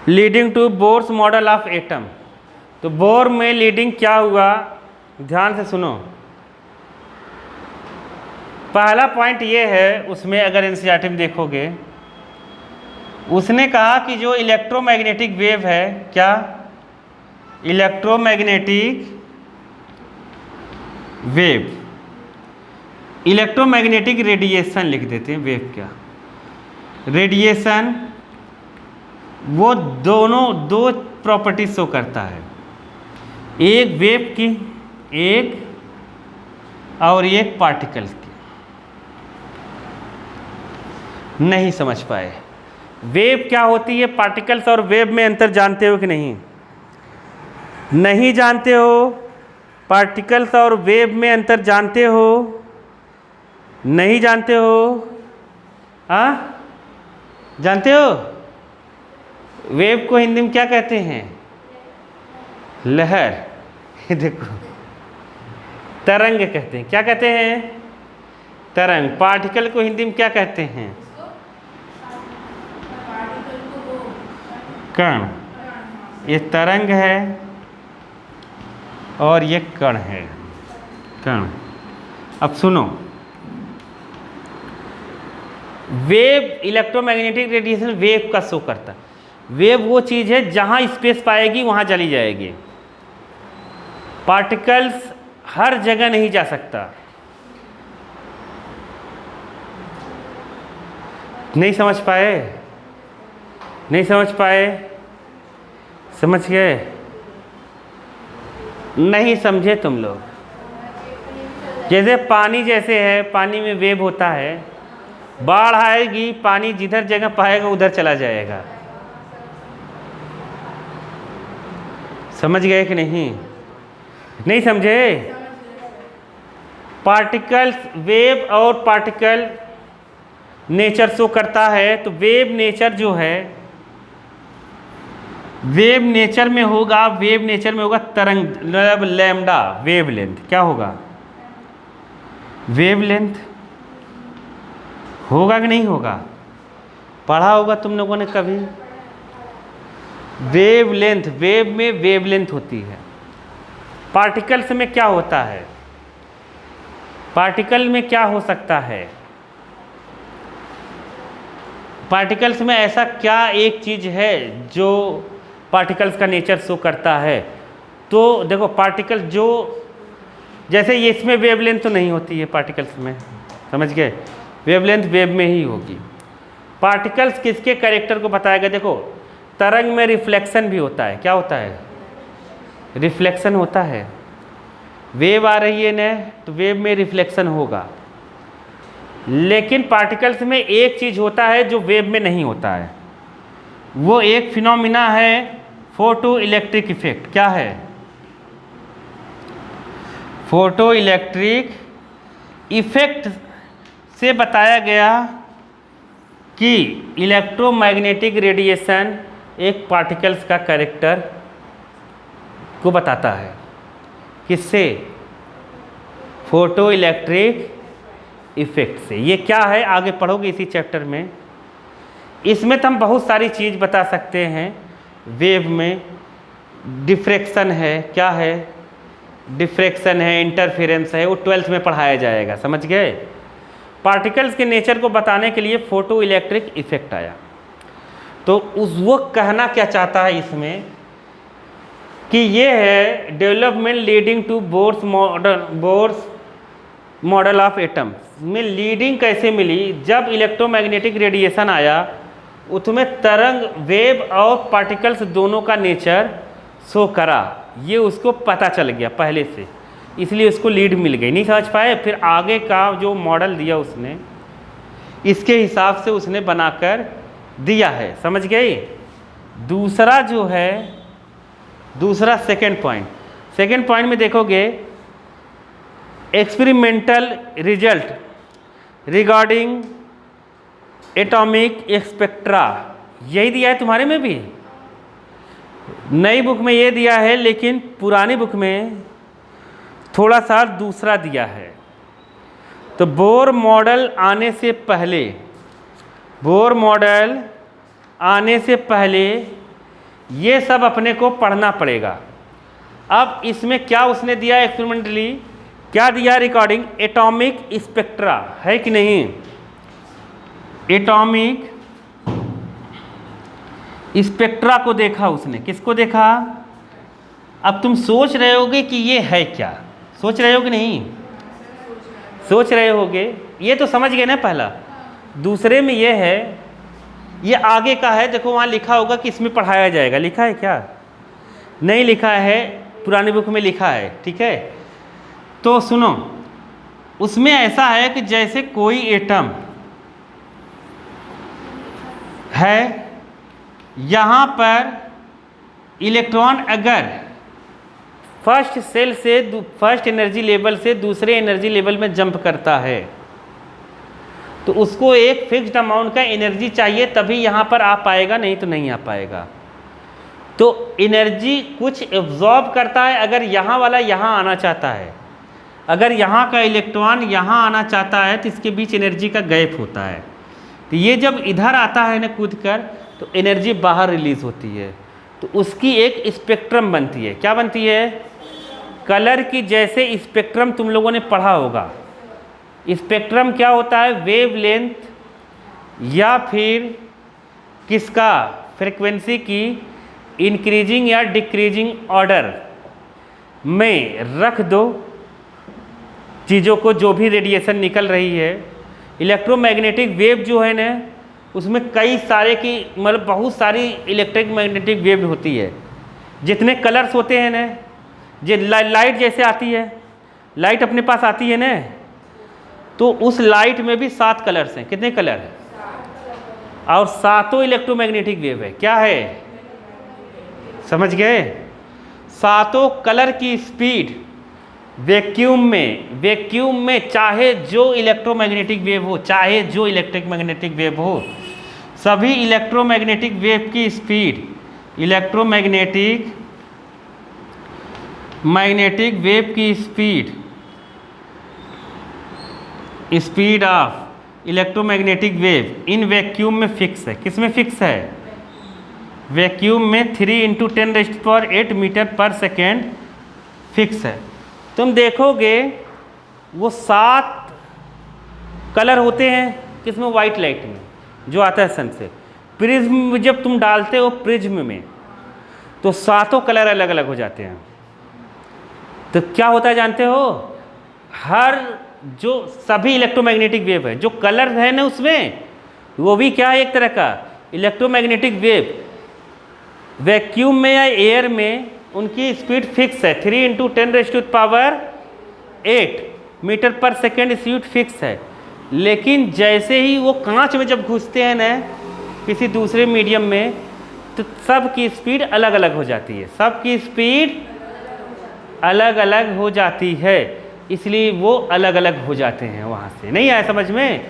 Leading to Bohr's model of atom. तो Bohr में leading क्या हुआ, ध्यान से सुनो। पहला पॉइंट ये है, उसमें अगर एनसीईआरटी में देखोगे, उसने कहा कि जो इलेक्ट्रोमैग्नेटिक वेव है, क्या इलेक्ट्रोमैग्नेटिक वेव, इलेक्ट्रोमैग्नेटिक रेडिएशन लिख देते हैं, वेव क्या रेडिएशन, वो दोनों दो प्रॉपर्टी शो करता है, एक वेव की, एक और एक पार्टिकल्स की। नहीं समझ पाए? वेव क्या होती है, पार्टिकल्स और वेव में अंतर जानते हो कि नहीं? नहीं जानते हो? पार्टिकल्स और वेव में अंतर जानते हो? नहीं जानते हो? हाँ, जानते हो? वेव को हिंदी में क्या कहते हैं? लहर। देखो, तरंग कहते हैं। क्या कहते हैं? तरंग। पार्टिकल को हिंदी में क्या कहते हैं? कण। ये तरंग है और ये कण है, कण। अब सुनो, वेव, इलेक्ट्रोमैग्नेटिक रेडिएशन वेव का शो करता है। वेव वो चीज़ है जहाँ स्पेस पाएगी वहाँ चली जाएगी। पार्टिकल्स हर जगह नहीं जा सकता। नहीं समझ पाए? नहीं समझ पाए? समझ गए? नहीं समझे तुम लोग? जैसे पानी जैसे है, पानी में वेव होता है, बाढ़ आएगी, पानी जिधर जगह पाएगा उधर चला जाएगा। समझ गए कि नहीं? नहीं समझे? पार्टिकल्स, वेव और पार्टिकल नेचर शो करता है। तो वेव नेचर जो है, वेव नेचर में होगा, वेव नेचर में होगा तरंग, मतलब लैम्डा वेव लेंथ। क्या होगा? वेव लेंथ होगा कि नहीं होगा? पढ़ा होगा तुम लोगों ने कभी। वेव लेंथ, वेव में वेव लेंथ होती है। पार्टिकल्स में क्या होता है? पार्टिकल में क्या हो सकता है? पार्टिकल्स में ऐसा क्या एक चीज़ है जो पार्टिकल्स का नेचर शो करता है? तो देखो, पार्टिकल जो, जैसे ये इसमें वेवलेंथ तो नहीं होती है पार्टिकल्स में, समझ गए? वेवलेंथ वेव में ही होगी। पार्टिकल्स किसके कैरेक्टर को बताएगा? देखो, तरंग में रिफ्लेक्शन भी होता है। क्या होता है? रिफ्लेक्शन होता है। वेव आ रही है ना, तो वेव में रिफ्लेक्शन होगा। लेकिन पार्टिकल्स में एक चीज़ होता है जो वेव में नहीं होता है, वो एक फिनोमिना है, फोटो इलेक्ट्रिक इफेक्ट। क्या है? फोटो इलेक्ट्रिक इफेक्ट से बताया गया कि इलेक्ट्रोमैग्नेटिक रेडिएशन एक पार्टिकल्स का कैरेक्टर को बताता है। किससे? फोटो इलेक्ट्रिक इफेक्ट से। ये क्या है आगे पढ़ोगे इसी चैप्टर में। इसमें तो हम बहुत सारी चीज़ बता सकते हैं। वेव में डिफ्रैक्शन है, क्या है? डिफ्रैक्शन है, इंटरफेरेंस है, वो 12th में पढ़ाया जाएगा। समझ गए? पार्टिकल्स के नेचर को बताने के लिए फोटो इलेक्ट्रिक इफेक्ट आया। तो वो कहना क्या चाहता है इसमें कि ये है development leading to Bohr's model of atom में लीडिंग कैसे मिली? जब इलेक्ट्रोमैग्नेटिक रेडिएशन आया, उसमें तरंग, वेव और पार्टिकल्स दोनों का नेचर शो करा। ये उसको पता चल गया पहले से, इसलिए उसको लीड मिल गई। नहीं समझ पाए? फिर आगे का जो मॉडल दिया उसने, इसके हिसाब से उसने बनाकर दिया है। समझ गए? दूसरा जो है, दूसरा सेकेंड पॉइंट में देखोगे, experimental result regarding atomic spectra, यही दिया है तुम्हारे में भी। नई बुक में ये दिया है, लेकिन पुरानी बुक में थोड़ा सा दूसरा दिया है। तो बोर मॉडल आने से पहले ये सब अपने को पढ़ना पड़ेगा। अब इसमें क्या उसने दिया एक्सपेरिमेंटली, क्या दिया रिकॉर्डिंग, एटॉमिक स्पेक्ट्रा है कि नहीं, एटॉमिक स्पेक्ट्रा को देखा उसने। किसको देखा? अब तुम सोच रहे होगे कि ये है क्या, सोच रहे हो कि नहीं, सोच रहे होगे। ये तो समझ गए ना पहला। दूसरे में ये है, ये आगे का है, देखो वहाँ लिखा होगा कि इसमें पढ़ाया जाएगा, लिखा है क्या? नहीं लिखा है, पुरानी बुक में लिखा है, ठीक है। तो सुनो, उसमें ऐसा है कि जैसे कोई एटम है, यहाँ पर इलेक्ट्रॉन अगर फर्स्ट सेल से फर्स्ट एनर्जी लेवल से दूसरे एनर्जी लेवल में जंप करता है तो उसको एक फिक्स्ड अमाउंट का एनर्जी चाहिए, तभी यहाँ पर आ पाएगा, नहीं तो नहीं आ पाएगा। तो एनर्जी कुछ एब्जॉर्ब करता है। अगर यहाँ वाला यहाँ आना चाहता है, अगर यहाँ का इलेक्ट्रॉन यहाँ आना चाहता है तो इसके बीच एनर्जी का गैप होता है। तो ये जब इधर आता है ना कूद कर, तो एनर्जी बाहर रिलीज होती है, तो उसकी एक स्पेक्ट्रम बनती है। क्या बनती है? कलर की जैसे स्पेक्ट्रम तुम लोगों ने पढ़ा होगा। स्पेक्ट्रम क्या होता है? वेवलेंथ या फिर किसका, फ्रीक्वेंसी की इंक्रीजिंग या डिक्रीजिंग ऑर्डर में रख दो चीज़ों को, जो भी रेडिएशन निकल रही है। इलेक्ट्रोमैग्नेटिक वेव जो है ना, उसमें कई सारे की मतलब बहुत सारी इलेक्ट्रिक मैग्नेटिक वेव होती है। जितने कलर्स होते हैं ना, जो लाइट जैसे आती है, लाइट अपने पास आती है ना, तो उस लाइट में भी 7 कलर्स हैं। कितने कलर हैं? और 7 इलेक्ट्रोमैग्नेटिक वेव है। क्या है? समझ गए? 7 कलर की स्पीड वैक्यूम में चाहे जो इलेक्ट्रोमैग्नेटिक वेव हो, चाहे जो इलेक्ट्रिक मैग्नेटिक वेव हो, सभी इलेक्ट्रोमैग्नेटिक वेव की स्पीड, मैग्नेटिक वेव की speed of electromagnetic wave in vacuum में फिक्स है। किस में फिक्स है? वैक्यूम में 3 × 10⁸ मीटर पर सेकेंड फिक्स है। तुम देखोगे वो 7 कलर होते हैं किसमें? वाइट लाइट में जो आता है सन से। प्रिज्म में जब तुम डालते हो प्रिज्म में, तो 7 कलर अलग अलग हो जाते हैं। तो क्या होता है जानते हो? हर जो सभी इलेक्ट्रोमैग्नेटिक वेव है, जो कलर है ना उसमें, वो भी क्या है? एक तरह का इलेक्ट्रोमैग्नेटिक वेव। वैक्यूम में या एयर में उनकी स्पीड फिक्स है, 3 × 10⁸ मीटर पर सेकेंड स्पीड फिक्स है। लेकिन जैसे ही वो कांच में जब घुसते हैं ना किसी दूसरे मीडियम में, तो सब की स्पीड अलग अलग हो जाती है। सब की स्पीड अलग अलग हो जाती है, इसलिए वो अलग अलग हो जाते हैं। वहाँ से नहीं आया समझ में?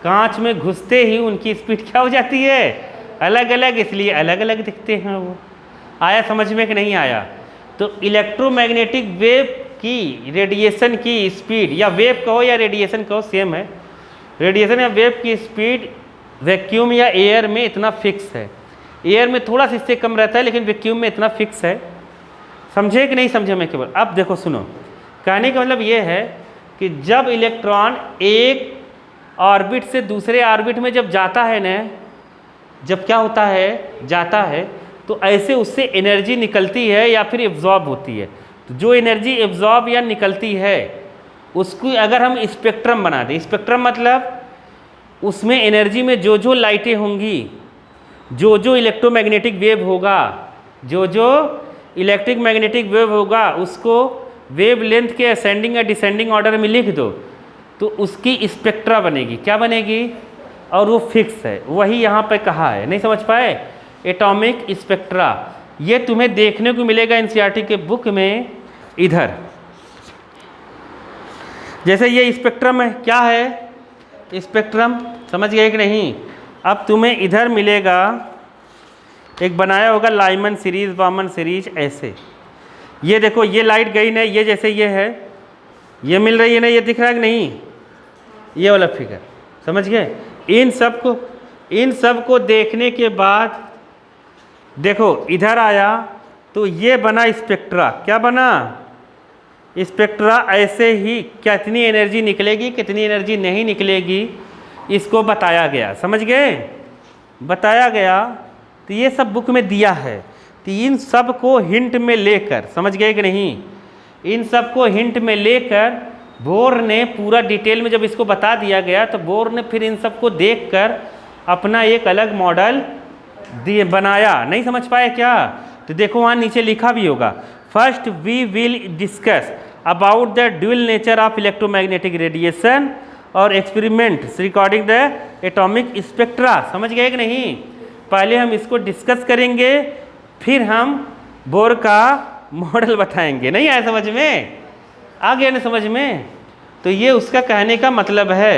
कांच में घुसते ही उनकी स्पीड क्या हो जाती है? अलग अलग, इसलिए अलग अलग दिखते हैं वो। आया समझ में कि नहीं आया? तो इलेक्ट्रोमैग्नेटिक वेव की रेडिएशन की स्पीड, या वेव कहो या रेडिएशन कहो सेम है, रेडिएशन या वेव की स्पीड वैक्यूम या एयर में इतना फिक्स है। एयर में थोड़ा सा इससे कम रहता है, लेकिन वैक्यूम में इतना फिक्स है। समझे कि नहीं समझे? मैं केवल अब देखो सुनो, कहने का मतलब ये है कि जब इलेक्ट्रॉन एक ऑर्बिट से दूसरे ऑर्बिट में जब जाता है ना, जब क्या होता है? जाता है, तो ऐसे उससे एनर्जी निकलती है या फिर एब्जॉर्ब होती है। तो जो एनर्जी एब्जॉर्ब या निकलती है उसको अगर हम स्पेक्ट्रम बना दें, स्पेक्ट्रम मतलब उसमें एनर्जी में जो जो लाइटें होंगी, जो जो इलेक्ट्रोमैग्नेटिक वेव होगा, जो जो इलेक्ट्रिक मैग्नेटिक वेव होगा, उसको वेव लेंथ के असेंडिंग या डिसेंडिंग ऑर्डर में लिख दो, तो उसकी स्पेक्ट्रा बनेगी। क्या बनेगी? और वो फिक्स है। वही यहाँ पे कहा है, नहीं समझ पाए? Atomic spectra. ये तुम्हें देखने को मिलेगा एनसीईआरटी के बुक में इधर। जैसे ये स्पेक्ट्रम है, क्या है स्पेक्ट्रम? समझ गए कि नहीं? अब तुम्हें इधर मिलेगा, एक बनाया होगा लाइमन सीरीज, बामन सीरीज, ऐसे। ये देखो, ये लाइट गई ना, ये जैसे ये है, ये मिल रही है ना, ये दिख रहा है कि नहीं? ये वाला फिगर समझ गए? इन सब को देखने के बाद देखो इधर आया तो ये बना स्पेक्ट्रा, क्या बना स्पेक्ट्रा। ऐसे ही कितनी एनर्जी निकलेगी कितनी एनर्जी नहीं निकलेगी इसको बताया गया, समझ गए, बताया गया। तो ये सब बुक में दिया है, तो इन सब को हिंट में लेकर, समझ गए कि नहीं, इन सब को हिंट में लेकर बोर ने पूरा डिटेल में जब इसको बता दिया गया तो बोर ने फिर इन सब को देखकर अपना एक अलग मॉडल बनाया। नहीं समझ पाए क्या? तो देखो वहाँ नीचे लिखा भी होगा, first we will discuss about the dual nature of electromagnetic radiation और experiments recording the atomic spectra. समझ गए कि नहीं? पहले हम इसको डिस्कस करेंगे, फिर हम बोर का मॉडल बताएंगे। नहीं आया समझ में? आ गया ना समझ में? तो ये उसका कहने का मतलब है।